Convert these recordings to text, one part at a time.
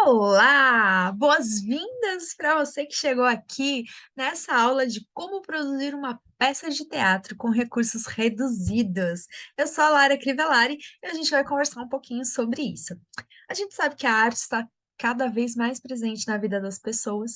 Olá! Boas-vindas para você que chegou aqui nessa aula de como produzir uma peça de teatro com recursos reduzidos. Eu sou a Lara Crivellari e a gente vai conversar um pouquinho sobre isso. A gente sabe que a arte está cada vez mais presente na vida das pessoas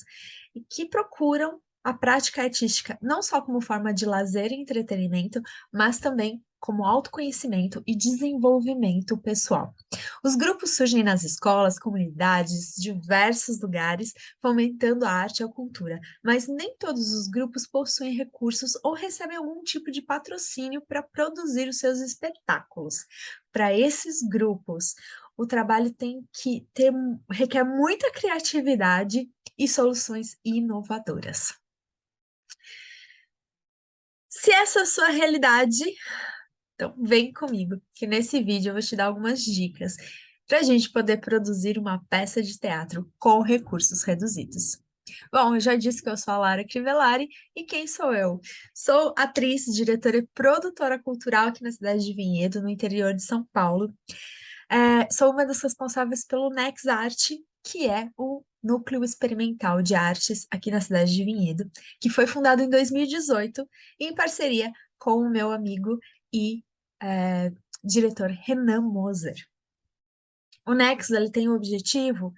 e que procuram a prática artística não só como forma de lazer e entretenimento, mas também como autoconhecimento e desenvolvimento pessoal. Os grupos surgem nas escolas, comunidades, diversos lugares, fomentando a arte e a cultura, mas nem todos os grupos possuem recursos ou recebem algum tipo de patrocínio para produzir os seus espetáculos. Para esses grupos, o trabalho tem que ter, requer muita criatividade e soluções inovadoras. Se essa é a sua realidade, então, vem comigo, que nesse vídeo eu vou te dar algumas dicas para a gente poder produzir uma peça de teatro com recursos reduzidos. Bom, eu já disse que eu sou a Lara Crivellari, e quem sou eu? Sou atriz, diretora e produtora cultural aqui na cidade de Vinhedo, no interior de São Paulo. Sou uma das responsáveis pelo Nex Arte, que é o Núcleo Experimental de Artes aqui na cidade de Vinhedo, que foi fundado em 2018 em parceria com o meu amigo e é, diretor Renan Moser. O Nex ele tem o objetivo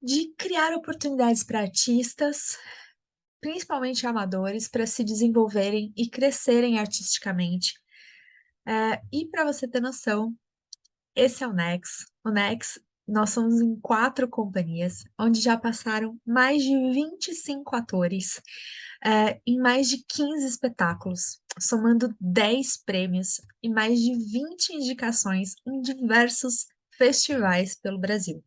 de criar oportunidades para artistas, principalmente amadores, para se desenvolverem e crescerem artisticamente. E para você ter noção, esse é o Nex. O Nex, nós somos em 4 companhias, onde já passaram mais de 25 atores, em mais de 15 espetáculos, somando 10 prêmios e mais de 20 indicações em diversos festivais pelo Brasil.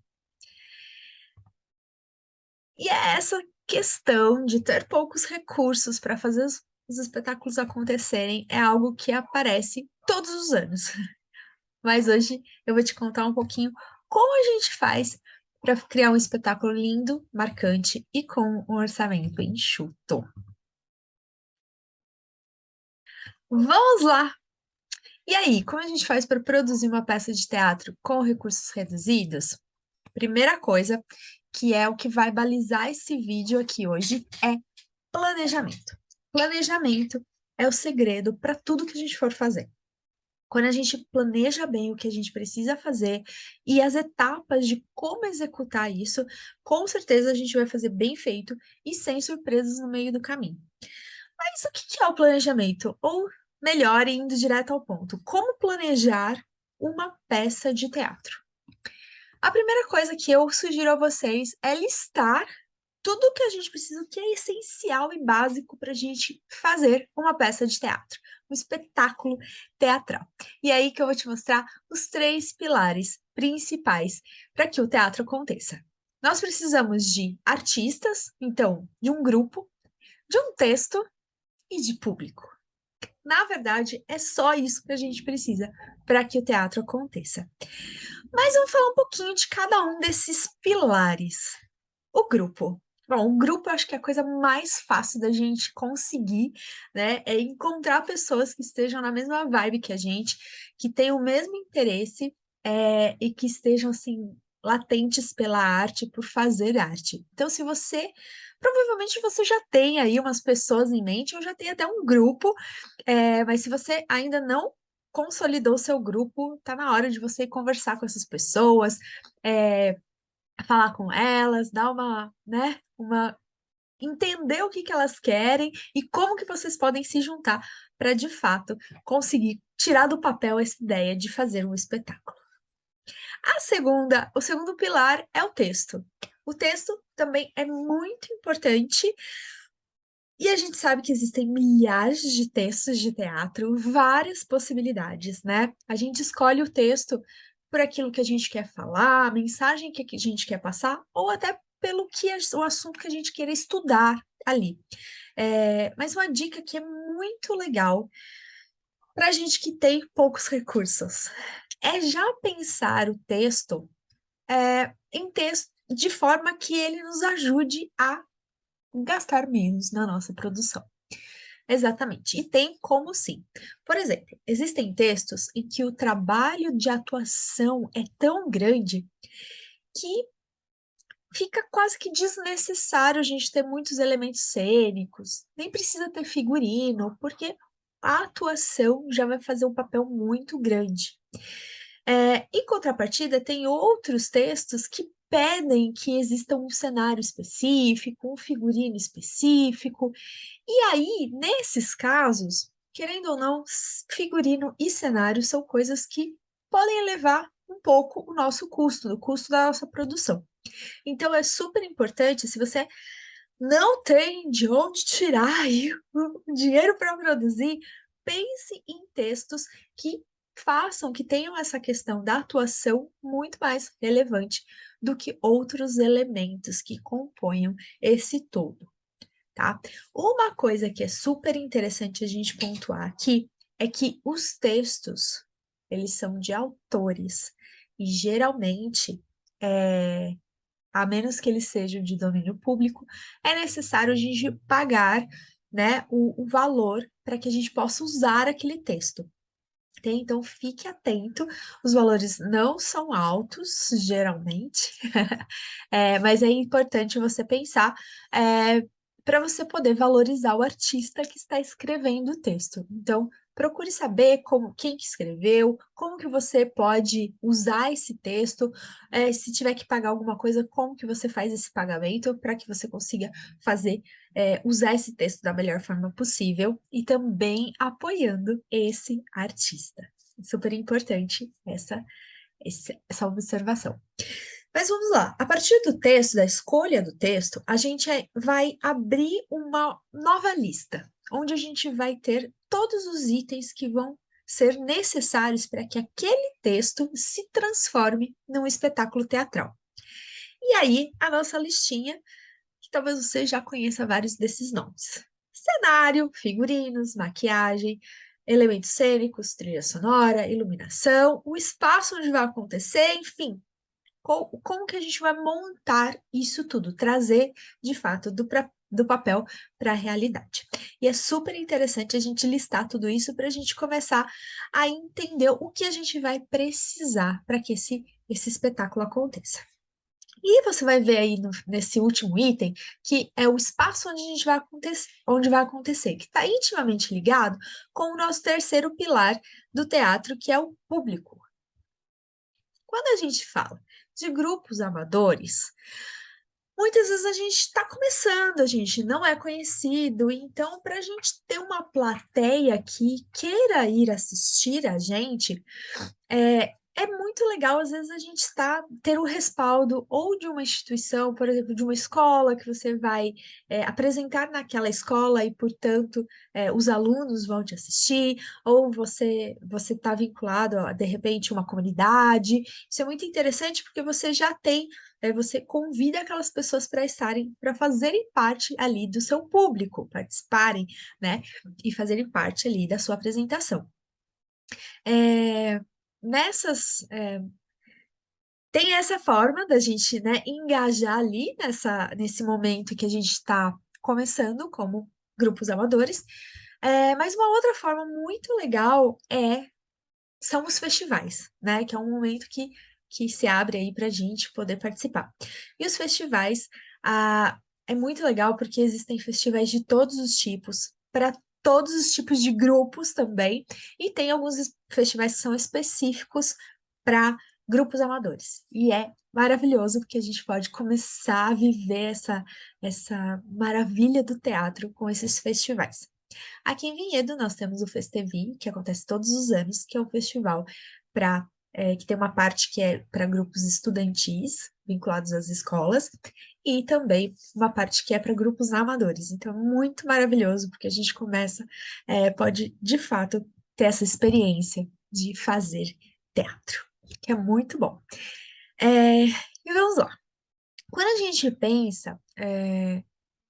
E é essa questão de ter poucos recursos para fazer os espetáculos acontecerem é algo que aparece todos os anos. Mas hoje eu vou te contar um pouquinho como a gente faz para criar um espetáculo lindo, marcante e com um orçamento enxuto. Vamos lá! E aí, como a gente faz para produzir uma peça de teatro com recursos reduzidos? Primeira coisa, que é o que vai balizar esse vídeo aqui hoje, é planejamento. Planejamento é o segredo para tudo que a gente for fazer. Quando a gente planeja bem o que a gente precisa fazer e as etapas de como executar isso, com certeza a gente vai fazer bem feito e sem surpresas no meio do caminho. Mas o que é o planejamento? Ou melhor, indo direto ao ponto, como planejar uma peça de teatro? A primeira coisa que eu sugiro a vocês é listar tudo o que a gente precisa, o que é essencial e básico para a gente fazer uma peça de teatro, um espetáculo teatral. E é aí que eu vou te mostrar os 3 pilares principais para que o teatro aconteça. Nós precisamos de artistas, então, de um grupo, de um texto e de público. Na verdade, é só isso que a gente precisa para que o teatro aconteça. Mas vamos falar um pouquinho de cada um desses pilares. O grupo. Bom, o grupo eu acho que é a coisa mais fácil da gente conseguir, né? É encontrar pessoas que estejam na mesma vibe que a gente, que tenham o mesmo interesse, e que estejam, assim, latentes pela arte, por fazer arte. Então, se você. Provavelmente você já tem aí umas pessoas em mente, ou já tem até um grupo, mas se você ainda não consolidou o seu grupo, tá na hora de você conversar com essas pessoas, é, falar com elas, dar uma, né, entender o que que elas querem e como que vocês podem se juntar para de fato conseguir tirar do papel essa ideia de fazer um espetáculo. O segundo pilar é o texto. O texto também é muito importante e a gente sabe que existem milhares de textos de teatro, várias possibilidades, né? A gente escolhe o texto por aquilo que a gente quer falar, a mensagem que a gente quer passar, ou até pelo que o assunto que a gente queira estudar ali. Mas uma dica que é muito legal para a gente que tem poucos recursos é já pensar o texto em texto de forma que ele nos ajude a gastar menos na nossa produção. Exatamente. E tem como sim. Por exemplo, existem textos em que o trabalho de atuação é tão grande que fica quase que desnecessário a gente ter muitos elementos cênicos, nem precisa ter figurino, porque a atuação já vai fazer um papel muito grande. Em contrapartida, tem outros textos que pedem que exista um cenário específico, um figurino específico, e aí, nesses casos, querendo ou não, figurino e cenário são coisas que podem elevar um pouco o nosso custo, o custo da nossa produção. Então, é super importante, se você não tem de onde tirar aí o dinheiro para produzir, pense em textos que façam, que tenham essa questão da atuação muito mais relevante do que outros elementos que componham esse todo, tá? Uma coisa que é super interessante a gente pontuar aqui é que os textos, eles são de autores, e geralmente, a menos que eles sejam de domínio público, é necessário a gente pagar, né, o valor para que a gente possa usar aquele texto. Então, fique atento, os valores não são altos, geralmente, mas é importante você pensar para você poder valorizar o artista que está escrevendo o texto. Então, procure saber quem que escreveu, como que você pode usar esse texto, se tiver que pagar alguma coisa, como que você faz esse pagamento para que você consiga fazer, usar esse texto da melhor forma possível e também apoiando esse artista. Super importante essa observação. Mas vamos lá, a partir do texto, da escolha do texto, a gente vai abrir uma nova lista, onde a gente vai ter todos os itens que vão ser necessários para que aquele texto se transforme num espetáculo teatral. E aí, a nossa listinha, que talvez você já conheça vários desses nomes: cenário, figurinos, maquiagem, elementos cênicos, trilha sonora, iluminação, o espaço onde vai acontecer, enfim, como que a gente vai montar isso tudo, trazer de fato do papel para a realidade. E é super interessante a gente listar tudo isso para a gente começar a entender o que a gente vai precisar para que esse espetáculo aconteça. E você vai ver aí nesse último item que é o espaço onde a gente onde vai acontecer, que está intimamente ligado com o nosso terceiro pilar do teatro, que é o público. Quando a gente fala de grupos amadores, muitas vezes a gente está começando, a gente não é conhecido, então, para a gente ter uma plateia que queira ir assistir a gente, é muito legal, às vezes, a gente ter o respaldo ou de uma instituição, por exemplo, de uma escola que você vai apresentar naquela escola e, portanto, os alunos vão te assistir, ou você está vinculado a, de repente, uma comunidade. Isso é muito interessante porque você já tem, você convida aquelas pessoas para fazerem parte ali do seu público, participarem, né, e fazerem parte ali da sua apresentação. É, nessas, tem essa forma da gente, né, engajar ali nesse momento que a gente está começando como grupos amadores. Mas uma outra forma muito legal são os festivais, né, que é um momento que se abre aí para a gente poder participar. E os festivais, é muito legal porque existem festivais de todos os tipos, para todos os tipos de grupos também, e tem alguns festivais que são específicos para grupos amadores. E é maravilhoso porque a gente pode começar a viver essa maravilha do teatro com esses festivais. Aqui em Vinhedo nós temos o Festevi, que acontece todos os anos, que é um festival que tem uma parte que é para grupos estudantis vinculados às escolas e também uma parte que é para grupos amadores. Então, é muito maravilhoso porque a gente pode de fato ter essa experiência de fazer teatro, que é muito bom. E vamos lá. Quando a gente pensa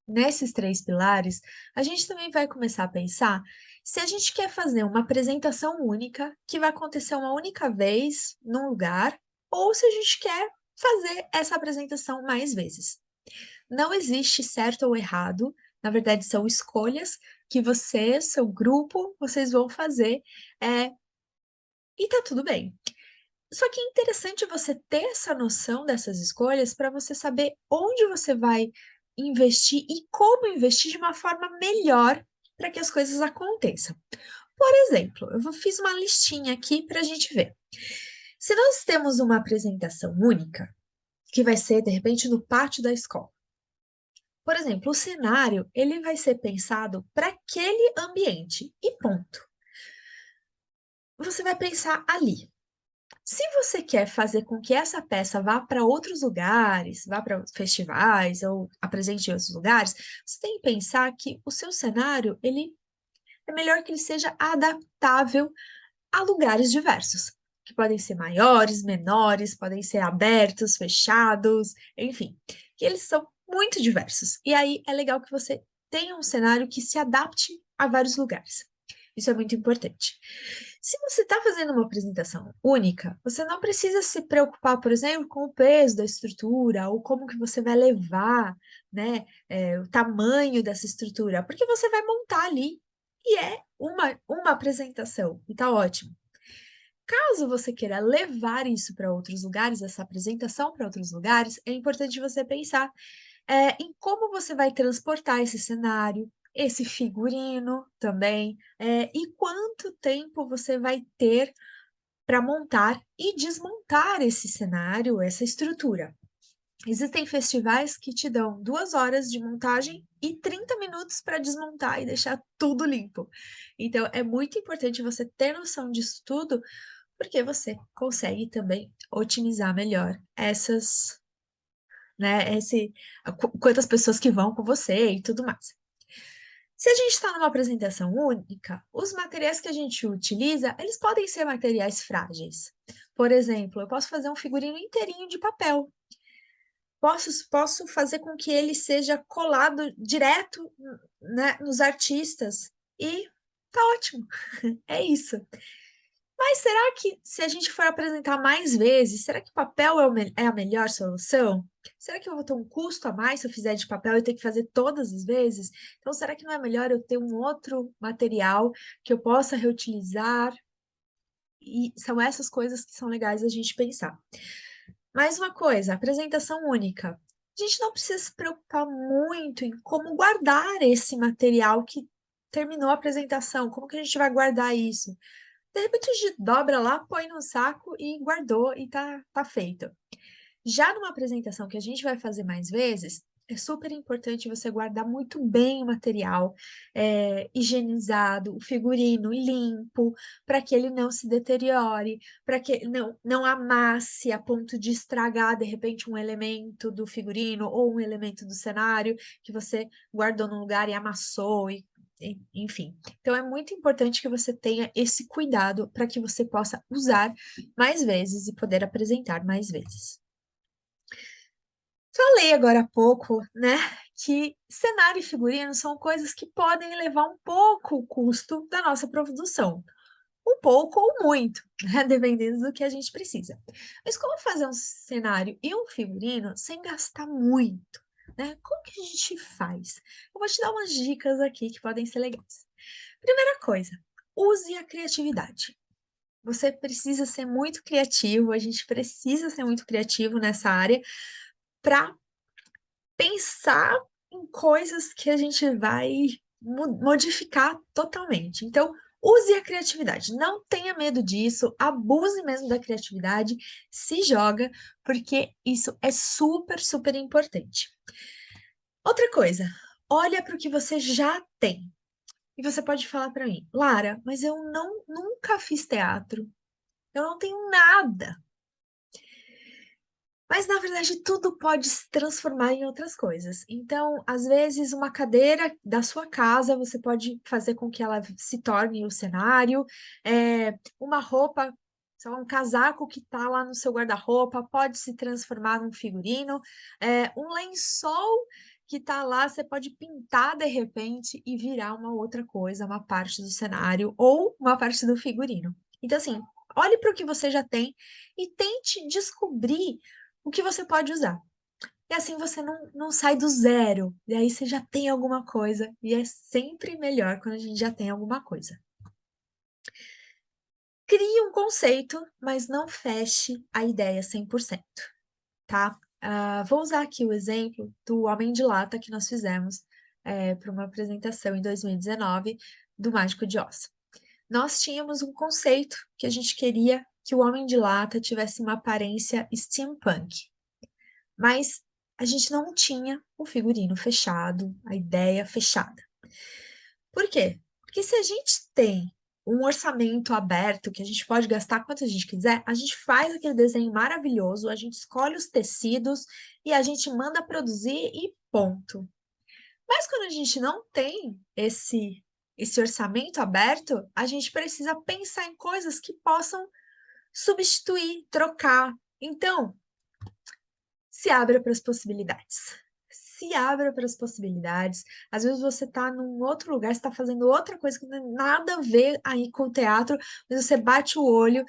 nesses três pilares, a gente também vai começar a pensar se a gente quer fazer uma apresentação única, que vai acontecer uma única vez num lugar, ou se a gente quer fazer essa apresentação mais vezes. Não existe certo ou errado, na verdade, são escolhas que você, seu grupo, vocês vão fazer, e tá tudo bem. Só que é interessante você ter essa noção dessas escolhas para você saber onde você vai investir e como investir de uma forma melhor para que as coisas aconteçam. Por exemplo, fiz uma listinha aqui para a gente ver. Se nós temos uma apresentação única, que vai ser, de repente, no pátio da escola. Por exemplo, o cenário, ele vai ser pensado para aquele ambiente e ponto. Você vai pensar ali. Se você quer fazer com que essa peça vá para outros lugares, vá para festivais ou apresente em outros lugares, você tem que pensar que o seu cenário, ele é melhor que ele seja adaptável a lugares diversos, que podem ser maiores, menores, podem ser abertos, fechados, enfim, que eles são muito diversos. E aí é legal que você tenha um cenário que se adapte a vários lugares. Isso é muito importante. Se você está fazendo uma apresentação única, você não precisa se preocupar, por exemplo, com o peso da estrutura ou como que você vai levar, né, o tamanho dessa estrutura, porque você vai montar ali e é uma apresentação, e tá ótimo. Caso você queira levar isso para outros lugares, essa apresentação para outros lugares, é importante você pensar em como você vai transportar esse cenário, esse figurino também, e quanto tempo você vai ter para montar e desmontar esse cenário, essa estrutura. Existem festivais que te dão 2 horas de montagem e 30 minutos para desmontar e deixar tudo limpo. Então, é muito importante você ter noção disso tudo, porque você consegue também otimizar melhor essas, né, quantas pessoas que vão com você e tudo mais. Se a gente está numa apresentação única, os materiais que a gente utiliza, eles podem ser materiais frágeis. Por exemplo, eu posso fazer um figurino inteirinho de papel. Posso fazer com que ele seja colado direto, né, nos artistas e tá ótimo. É isso. Mas será que, se a gente for apresentar mais vezes, será que o papel é a melhor solução? Será que eu vou ter um custo a mais se eu fizer de papel e ter que fazer todas as vezes? Então, será que não é melhor eu ter um outro material que eu possa reutilizar? E são essas coisas que são legais a gente pensar. Mais uma coisa, apresentação única. A gente não precisa se preocupar muito em como guardar esse material que terminou a apresentação. Como que a gente vai guardar isso? De repente a gente dobra lá, põe no saco e guardou e tá feito. Já numa apresentação que a gente vai fazer mais vezes, é super importante você guardar muito bem o material, higienizado, o figurino limpo, para que ele não se deteriore, para que não amasse a ponto de estragar, de repente, um elemento do figurino ou um elemento do cenário que você guardou num lugar e amassou, enfim. Então, é muito importante que você tenha esse cuidado para que você possa usar mais vezes e poder apresentar mais vezes. Falei agora há pouco, né, que cenário e figurino são coisas que podem elevar um pouco o custo da nossa produção. Um pouco ou muito, né, dependendo do que a gente precisa. Mas como fazer um cenário e um figurino sem gastar muito, né? Como que a gente faz? Eu vou te dar umas dicas aqui que podem ser legais. Primeira coisa, use a criatividade. Você precisa ser muito criativo, a gente precisa ser muito criativo nessa área para pensar em coisas que a gente vai modificar totalmente. Então, use a criatividade, não tenha medo disso, abuse mesmo da criatividade, se joga, porque isso é super, super importante. Outra coisa, olha para o que você já tem. E você pode falar para mim, Lara, mas eu nunca fiz teatro, eu não tenho nada. Mas, na verdade, tudo pode se transformar em outras coisas. Então, às vezes, uma cadeira da sua casa, você pode fazer com que ela se torne o cenário. Uma roupa, sei lá, um casaco que está lá no seu guarda-roupa, pode se transformar num figurino. Um lençol que está lá, você pode pintar de repente e virar uma outra coisa, uma parte do cenário ou uma parte do figurino. Então, assim, olhe para o que você já tem e tente descobrir o que você pode usar. E assim você não sai do zero. E aí você já tem alguma coisa. E é sempre melhor quando a gente já tem alguma coisa. Crie um conceito, mas não feche a ideia 100%, tá? Vou usar aqui o exemplo do Homem de Lata que nós fizemos para uma apresentação em 2019 do Mágico de Oz. Nós tínhamos um conceito que a gente queria que o Homem de Lata tivesse uma aparência steampunk, mas a gente não tinha o figurino fechado, a ideia fechada. Por quê? Porque se a gente tem um orçamento aberto, que a gente pode gastar quanto a gente quiser, a gente faz aquele desenho maravilhoso, a gente escolhe os tecidos e a gente manda produzir e ponto. Mas quando a gente não tem esse orçamento aberto, a gente precisa pensar em coisas que possam substituir, trocar. Então, se abra para as possibilidades. Se abra para as possibilidades. Às vezes você está num outro lugar, está fazendo outra coisa que não tem nada a ver aí com o teatro, mas você bate o olho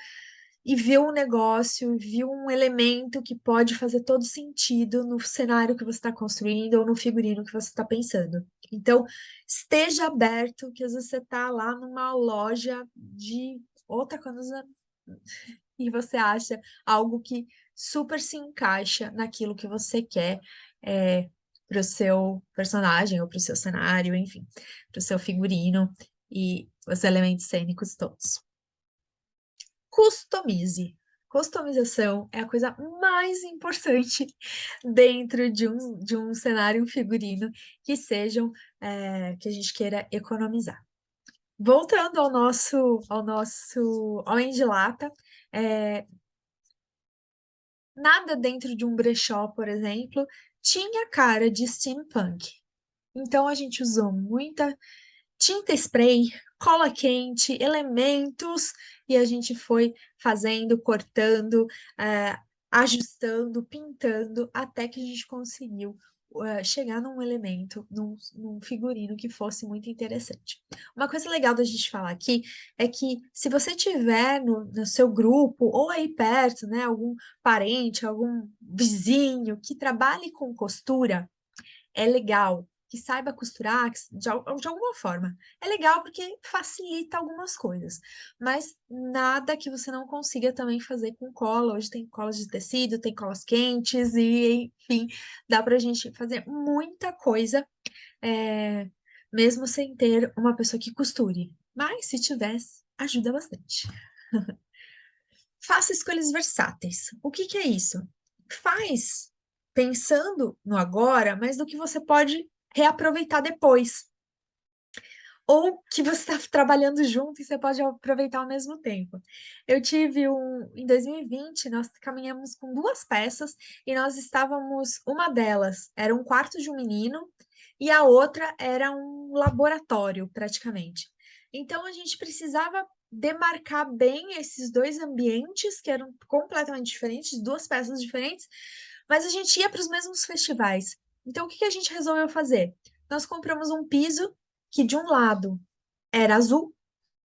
e viu um negócio, viu um elemento que pode fazer todo sentido no cenário que você está construindo ou no figurino que você está pensando. Então, esteja aberto, que às vezes você está lá numa loja de outra coisa e você acha algo que super se encaixa naquilo que você quer para o seu personagem ou para o seu cenário, enfim, para o seu figurino e os elementos cênicos todos. Customize. Customização é a coisa mais importante dentro de um cenário, um figurino, que sejam, que a gente queira economizar. Voltando ao nosso Homem de Lata, nada dentro de um brechó, por exemplo, tinha cara de steampunk. Então a gente usou muita tinta spray, cola quente, elementos, e a gente foi fazendo, cortando, ajustando, pintando, até que a gente conseguiu chegar num elemento, num figurino que fosse muito interessante. Uma coisa legal da gente falar aqui é que se você tiver no seu grupo ou aí perto, né, algum parente, algum vizinho que trabalhe com costura, é legal que saiba costurar de alguma forma. É legal porque facilita algumas coisas, mas nada que você não consiga também fazer com cola. Hoje tem colas de tecido, tem colas quentes, e enfim, dá pra gente fazer muita coisa, é, mesmo sem ter uma pessoa que costure. Mas se tivesse, ajuda bastante. Faça escolhas versáteis. O que que é isso? Faz pensando no agora, mas do que você pode reaproveitar depois. Ou que você está trabalhando junto e você pode aproveitar ao mesmo tempo. Em 2020, nós caminhamos com duas peças e nós estávamos, uma delas era um quarto de um menino e a outra era um laboratório, praticamente. Então, a gente precisava demarcar bem esses dois ambientes, que eram completamente diferentes, duas peças diferentes, mas a gente ia para os mesmos festivais. Então, o que que a gente resolveu fazer? Nós compramos um piso que de um lado era azul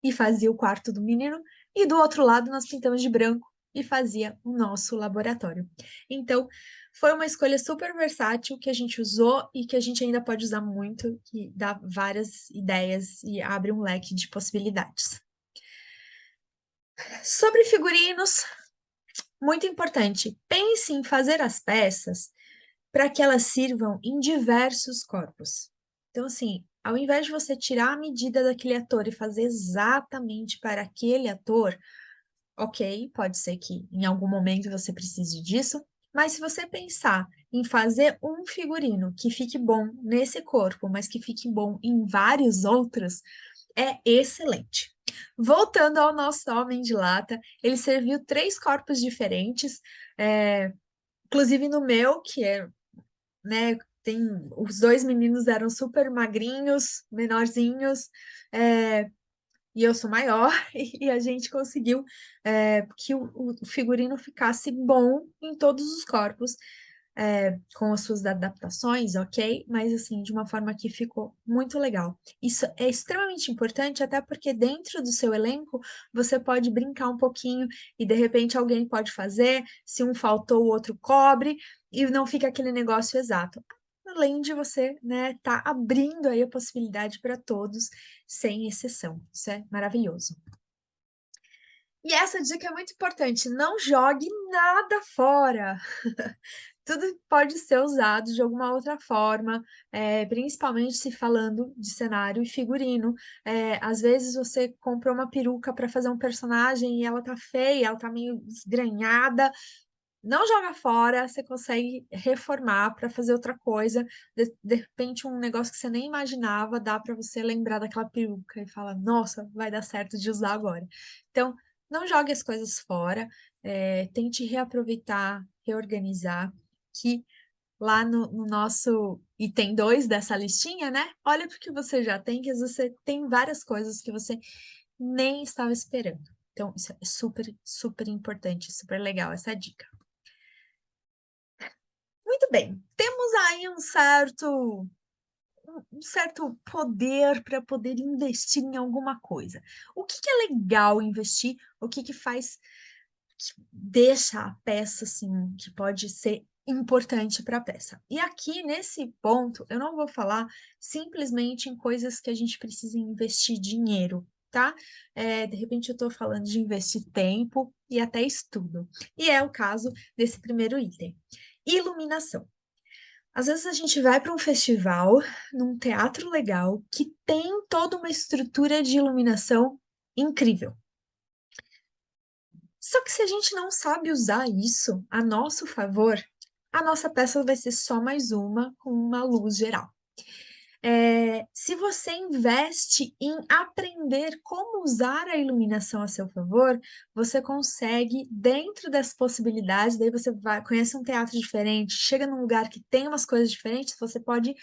e fazia o quarto do menino, e do outro lado nós pintamos de branco e fazia o nosso laboratório. Então, foi uma escolha super versátil que a gente usou e que a gente ainda pode usar muito, que dá várias ideias e abre um leque de possibilidades. Sobre figurinos, muito importante, pense em fazer as peças para que elas sirvam em diversos corpos. Então, assim, ao invés de você tirar a medida daquele ator e fazer exatamente para aquele ator, ok, pode ser que em algum momento você precise disso, mas se você pensar em fazer um figurino que fique bom nesse corpo, mas que fique bom em vários outros, é excelente. Voltando ao nosso Homem de Lata, ele serviu 3 corpos diferentes, inclusive no meu, que é, né, os dois meninos eram super magrinhos, menorzinhos, e eu sou maior, e a gente conseguiu que o figurino ficasse bom em todos os corpos, com as suas adaptações, ok? Mas assim, de uma forma que ficou muito legal. Isso é extremamente importante, até porque dentro do seu elenco você pode brincar um pouquinho e de repente alguém pode fazer, se um faltou, o outro cobre, e não fica aquele negócio exato. Além de você, né, tá abrindo aí a possibilidade para todos, sem exceção. Isso é maravilhoso. E essa dica é muito importante, não jogue nada fora. Tudo pode ser usado de alguma outra forma, principalmente se falando de cenário e figurino. Às vezes você comprou uma peruca para fazer um personagem e ela tá feia, ela tá meio desgrenhada, não joga fora, você consegue reformar para fazer outra coisa. De repente, um negócio que você nem imaginava, dá para você lembrar daquela peruca e fala, nossa, vai dar certo de usar agora. Então, não jogue as coisas fora, tente reaproveitar, reorganizar, que lá no nosso item 2 dessa listinha, né? Olha para o que você já tem, que às vezes você tem várias coisas que você nem estava esperando. Então, isso é super, super importante, super legal essa dica. Muito bem, temos aí um certo poder para poder investir em alguma coisa. O que que é legal investir? O que que faz, que deixa a peça assim, que pode ser importante para a peça? E aqui nesse ponto, eu não vou falar simplesmente em coisas que a gente precisa investir dinheiro, tá? De repente eu estou falando de investir tempo e até estudo. E é o caso desse primeiro item. Iluminação. Às vezes a gente vai para um festival, num teatro legal, que tem toda uma estrutura de iluminação incrível. Só que se a gente não sabe usar isso a nosso favor, a nossa peça vai ser só mais uma com uma luz geral. Se você investe em aprender como usar a iluminação a seu favor, você consegue, dentro das possibilidades, daí você vai, conhece um teatro diferente, chega num lugar que tem umas coisas diferentes, você pode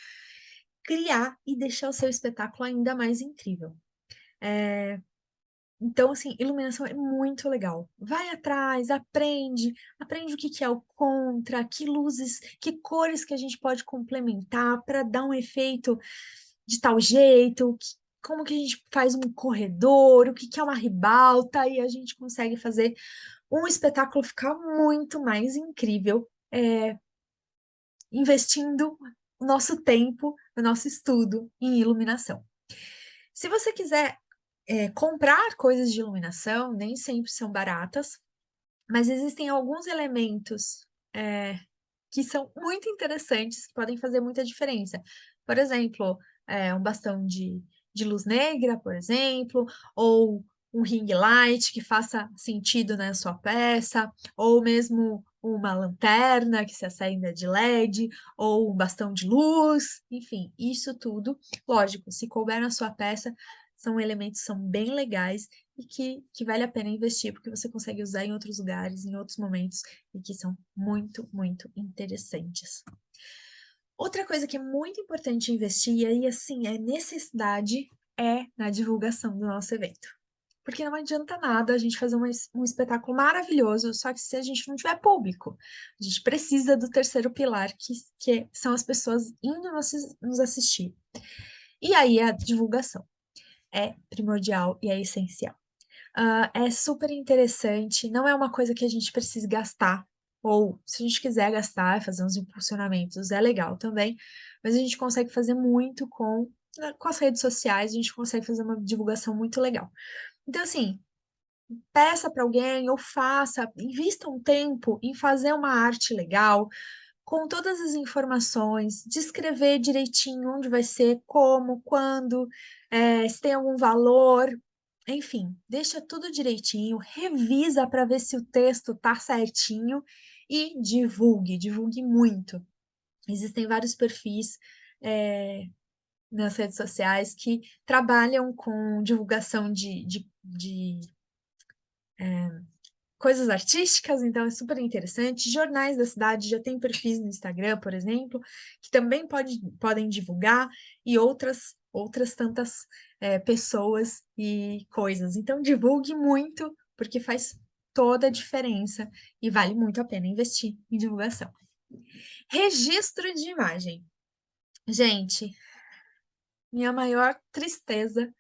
criar e deixar o seu espetáculo ainda mais incrível. Então, assim, iluminação é muito legal. Vai atrás, aprende o que que é o contra, que luzes, que cores que a gente pode complementar para dar um efeito de tal jeito, como que a gente faz um corredor, o que que é uma ribalta, e a gente consegue fazer um espetáculo ficar muito mais incrível, investindo o nosso tempo, o nosso estudo em iluminação. Se você quiser comprar coisas de iluminação, nem sempre são baratas, mas existem alguns elementos que são muito interessantes, que podem fazer muita diferença. Por exemplo, um bastão de luz negra, por exemplo, ou um ring light que faça sentido na sua peça, ou mesmo uma lanterna que se acenda de LED, ou um bastão de luz, enfim, isso tudo, lógico, se couber na sua peça, são elementos que são bem legais e que vale a pena investir, porque você consegue usar em outros lugares, em outros momentos, e que são muito, muito interessantes. Outra coisa que é muito importante investir, e aí assim, é necessidade, é na divulgação do nosso evento. Porque não adianta nada a gente fazer um espetáculo maravilhoso, só que se a gente não tiver público, a gente precisa do terceiro pilar, que são as pessoas indo nos assistir. E aí a divulgação é primordial e é essencial. É super interessante, não é uma coisa que a gente precisa gastar, ou se a gente quiser gastar, fazer uns impulsionamentos, é legal também, mas a gente consegue fazer muito com as redes sociais, a gente consegue fazer uma divulgação muito legal. Então, assim, peça para alguém ou faça, invista um tempo em fazer uma arte legal, com todas as informações, descrever direitinho onde vai ser, como, quando, se tem algum valor, enfim, deixa tudo direitinho, revisa para ver se o texto tá certinho e divulgue muito. Existem vários perfis nas redes sociais que trabalham com divulgação de coisas artísticas, então é super interessante. Jornais da cidade já tem perfis no Instagram, por exemplo, que também podem divulgar, e outras tantas pessoas e coisas. Então, divulgue muito, porque faz toda a diferença e vale muito a pena investir em divulgação. Registro de imagem. Gente, minha maior tristeza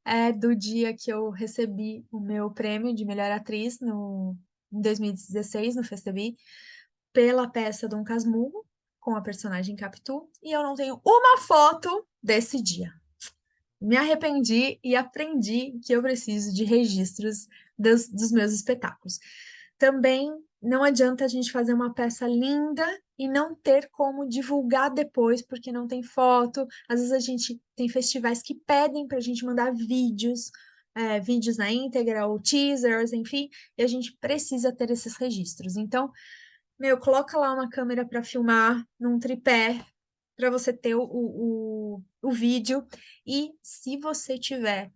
é do dia que eu recebi o meu prêmio de melhor atriz em 2016, no FESTEBI, pela peça Dom Casmurro, com a personagem Capitu, e eu não tenho uma foto desse dia. Me arrependi e aprendi que eu preciso de registros dos meus espetáculos. Também não adianta a gente fazer uma peça linda e não ter como divulgar depois, porque não tem foto. Às vezes a gente tem festivais que pedem para a gente mandar vídeos, vídeos na íntegra ou teasers, enfim, e a gente precisa ter esses registros. Então, coloca lá uma câmera para filmar num tripé, para você ter o vídeo. E se você tiver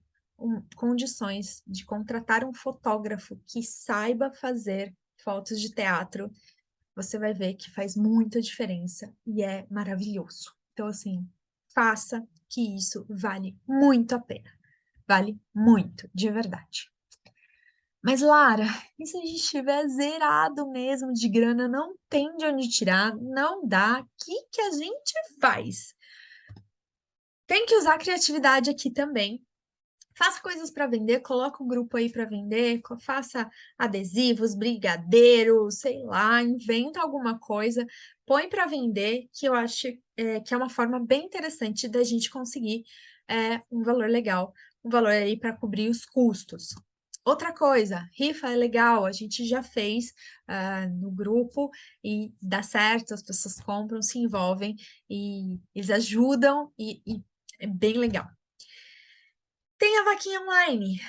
condições de contratar um fotógrafo que saiba fazer fotos de teatro, você vai ver que faz muita diferença e é maravilhoso. Então, assim, faça que isso vale muito a pena. Vale muito, de verdade. Mas, Lara, e se a gente estiver zerado mesmo de grana, não tem de onde tirar, não dá, o que a gente faz? Tem que usar a criatividade aqui também. Faça coisas para vender, coloca o grupo aí para vender, faça adesivos, brigadeiros, sei lá, inventa alguma coisa, põe para vender, que eu acho que é uma forma bem interessante da gente conseguir um valor legal, um valor aí para cobrir os custos. Outra coisa, rifa é legal, a gente já fez no grupo e dá certo, as pessoas compram, se envolvem e eles ajudam e é bem legal. Tem a vaquinha online.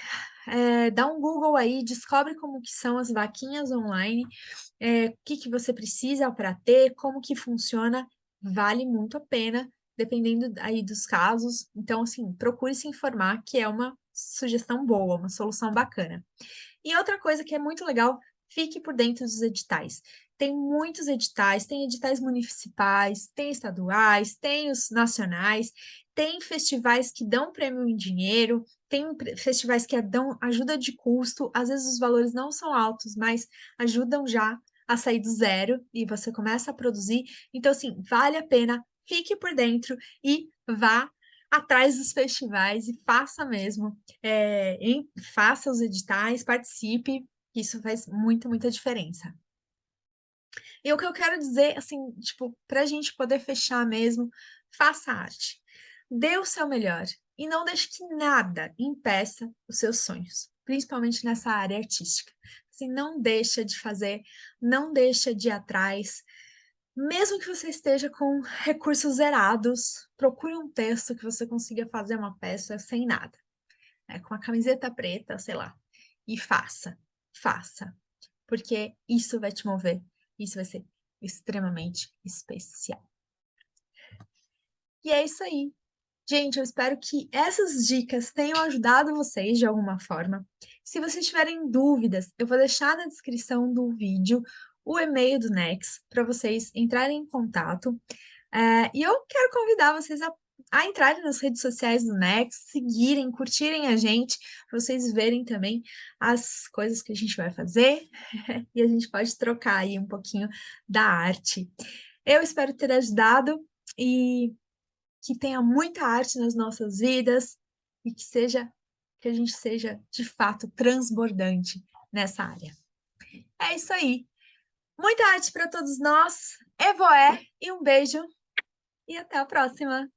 Dá um Google aí, descobre como que são as vaquinhas online, o que você precisa para ter, como que funciona, vale muito a pena, dependendo aí dos casos. Então, assim, procure se informar, que é uma sugestão boa, uma solução bacana. E outra coisa que é muito legal, fique por dentro dos editais. Tem muitos editais, tem editais municipais, tem estaduais, tem os nacionais, tem festivais que dão prêmio em dinheiro, tem festivais que dão ajuda de custo, às vezes os valores não são altos, mas ajudam já a sair do zero e você começa a produzir. Então, assim, vale a pena, fique por dentro e vá atrás dos festivais e faça mesmo faça os editais, participe, isso faz muita diferença. E o que eu quero dizer, assim, tipo, para a gente poder fechar mesmo, faça arte. Dê o seu melhor e não deixe que nada impeça os seus sonhos, principalmente nessa área artística. Assim, não deixa de fazer, não deixa de ir atrás. Mesmo que você esteja com recursos zerados, procure um texto que você consiga fazer uma peça sem nada, com a camiseta preta, sei lá, e faça, porque isso vai te mover, isso vai ser extremamente especial. E é isso aí. Gente, eu espero que essas dicas tenham ajudado vocês de alguma forma. Se vocês tiverem dúvidas, eu vou deixar na descrição do vídeo o e-mail do Nex para vocês entrarem em contato. E eu quero convidar vocês a entrarem nas redes sociais do Nex, seguirem, curtirem a gente, para vocês verem também as coisas que a gente vai fazer e a gente pode trocar aí um pouquinho da arte. Eu espero ter ajudado e que tenha muita arte nas nossas vidas e que a gente seja de fato transbordante nessa área. É isso aí. Muita arte para todos nós. Evoé e um beijo e até a próxima.